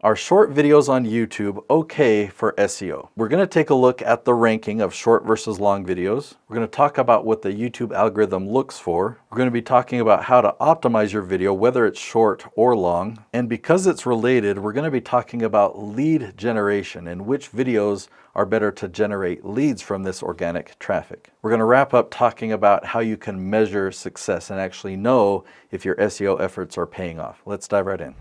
Are short videos on YouTube okay for SEO? We're going to take a look at the ranking of short versus long videos. We're going to talk about what the YouTube algorithm looks for. We're going to be talking about how to optimize your video, whether it's short or long. And because it's related, we're going to be talking about lead generation and which videos are better to generate leads from this organic traffic. We're going to wrap up talking about how you can measure success and actually know if your SEO efforts are paying off. Let's dive right in.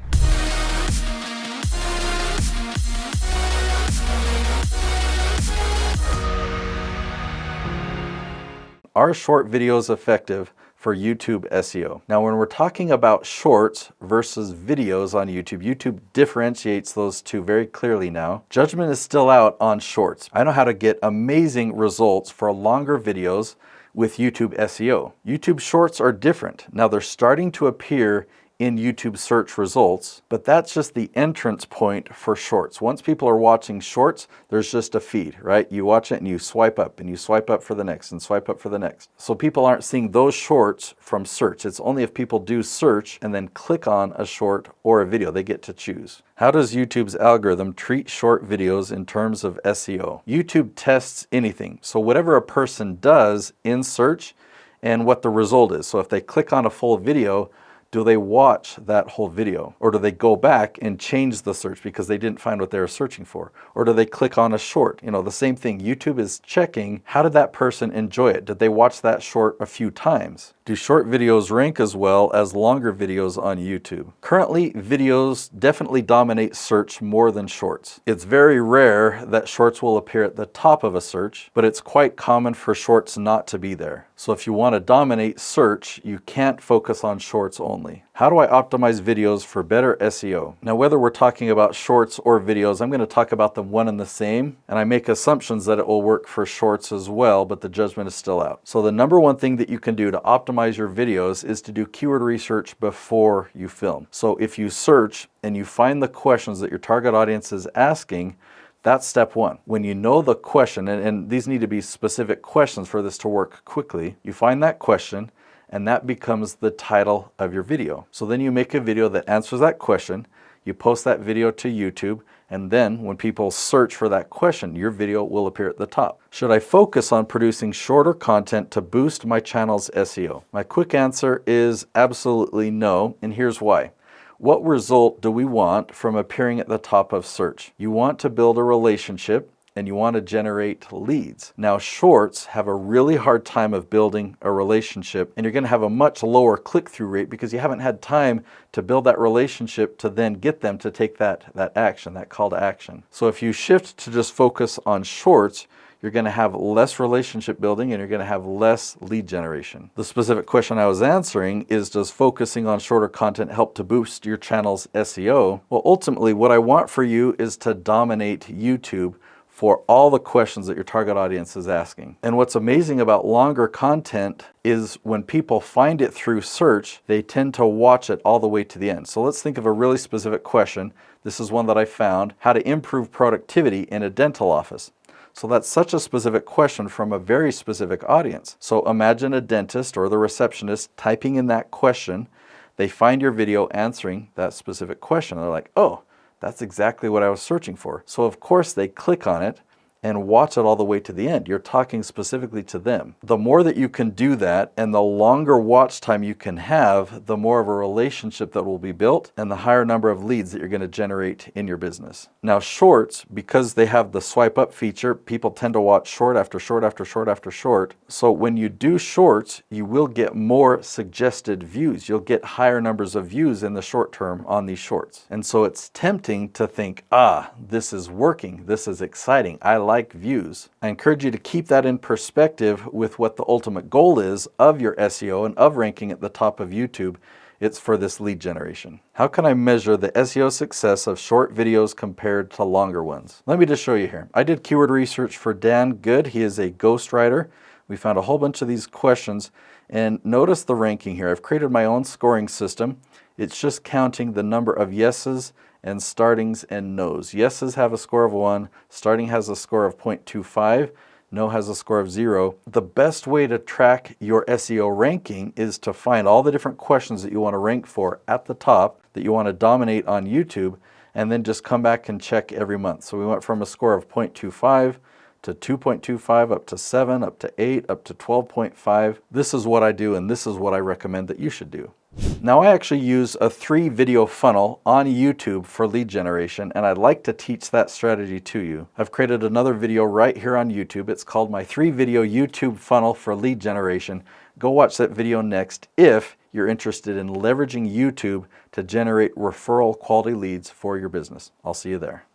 Are short videos effective for YouTube SEO? Now, when we're talking about shorts versus videos on YouTube, YouTube differentiates those two very clearly now. Judgment is still out on shorts. I know how to get amazing results for longer videos with YouTube SEO. YouTube shorts are different. Now, they're starting to appear in YouTube search results, but that's just the entrance point for shorts. Once people are watching shorts, there's just a feed, right? You watch it and you swipe up for the next and swipe up for the next. So people aren't seeing those shorts from search. It's only if people do search and then click on a short or a video, they get to choose. How does YouTube's algorithm treat short videos in terms of SEO? YouTube tests anything. So whatever a person does in search and what the result is. So if they click on a full video, do they watch that whole video? Or do they go back and change the search because they didn't find what they were searching for? Or do they click on a short? You know, the same thing. YouTube is checking, how did that person enjoy it? Did they watch that short a few times? Do short videos rank as well as longer videos on YouTube? Currently, videos definitely dominate search more than shorts. It's very rare that shorts will appear at the top of a search, but it's quite common for shorts not to be there. So if you want to dominate search, you can't focus on shorts only. How do I optimize videos for better SEO? Now, whether we're talking about shorts or videos, I'm going to talk about them one and the same, and I make assumptions that it will work for shorts as well, but the judgment is still out. So the number one thing that you can do to optimize your videos is to do keyword research before you film. So if you search and you find the questions that your target audience is asking, that's step one. When you know the question, and these need to be specific questions for this to work quickly, you find that question, and that becomes the title of your video. So then you make a video that answers that question, you post that video to YouTube, and then when people search for that question, your video will appear at the top. Should I focus on producing shorter content to boost my channel's SEO? My quick answer is absolutely no, and here's why. What result do we want from appearing at the top of search? You want to build a relationship and you want to generate leads. Now, shorts have a really hard time of building a relationship, and you're going to have a much lower click-through rate because you haven't had time to build that relationship to then get them to take that action, that call to action. So if you shift to just focus on shorts, you're going to have less relationship building and you're going to have less lead generation. The specific question I was answering is, does focusing on shorter content help to boost your channel's SEO? Well, ultimately, what I want for you is to dominate YouTube for all the questions that your target audience is asking. And what's amazing about longer content is when people find it through search, they tend to watch it all the way to the end. So let's think of a really specific question. This is one that I found: how to improve productivity in a dental office. So that's such a specific question from a very specific audience. So imagine a dentist or the receptionist typing in that question. They find your video answering that specific question. They're like, oh, that's exactly what I was searching for. So of course they click on it and watch it all the way to the end. You're talking specifically to them. The more that you can do that and the longer watch time you can have, the more of a relationship that will be built and the higher number of leads that you're going to generate in your business. Now, shorts, because they have the swipe up feature, people tend to watch short after short after short after short. So when you do shorts, you will get more suggested views. You'll get higher numbers of views in the short term on these shorts. And so it's tempting to think, this is working. This is exciting. I like views. I encourage you to keep that in perspective with what the ultimate goal is of your SEO and of ranking at the top of YouTube. It's for this lead generation. How can I measure the SEO success of short videos compared to longer ones? Let me just show you here. I did keyword research for Dan Good. He is a ghostwriter. We found a whole bunch of these questions, and notice the ranking here. I've created my own scoring system. It's just counting the number of yeses and startings and no's. Yeses have a score of 1, starting has a score of 0.25, no has a score of 0. The best way to track your SEO ranking is to find all the different questions that you want to rank for at the top, that you want to dominate on YouTube, and then just come back and check every month. So we went from a score of 0.25 to 2.25, up to 7, up to 8, up to 12.5. This is what I do, and this is what I recommend that you should do. Now, I actually use a 3-video funnel on YouTube for lead generation, and I'd like to teach that strategy to you. I've created another video right here on YouTube. It's called my 3-video YouTube funnel for lead generation. Go watch that video next if you're interested in leveraging YouTube to generate referral quality leads for your business. I'll see you there.